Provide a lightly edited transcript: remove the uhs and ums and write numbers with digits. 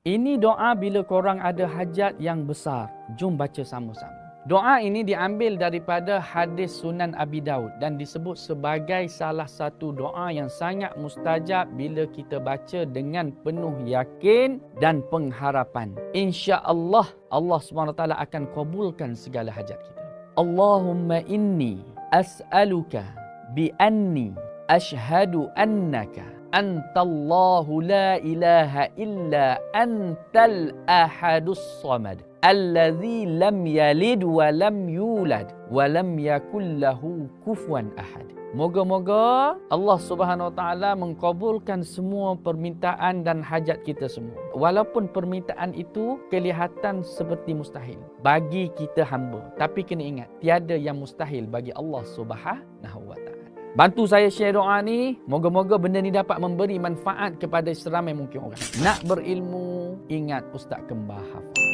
Ini doa bila korang ada hajat yang besar. Jom baca sama-sama. Doa ini diambil daripada hadis Sunan Abi Daud dan disebut sebagai salah satu doa yang sangat mustajab bila kita baca dengan penuh yakin dan pengharapan. InsyaAllah Allah SWT akan kabulkan segala hajat kita. Allahumma inni as'aluka bi anni ashhadu annaka antallahu la ilaha illa antal ahadus samad alladzi lam yalid wa lam yulad wa lam yakul lahu kufuwan ahad. Moga-moga Allah Subhanahu Wa Taala mengkabulkan semua permintaan dan hajat kita semua. Walaupun permintaan itu kelihatan seperti mustahil bagi kita hamba, tapi kena ingat tiada yang mustahil bagi Allah Subhanahu Wa Taala. Bantu saya share doa ni, moga-moga benda ni dapat memberi manfaat kepada seramai mungkin orang. Nak berilmu, ingat Ustaz Kembar hafal.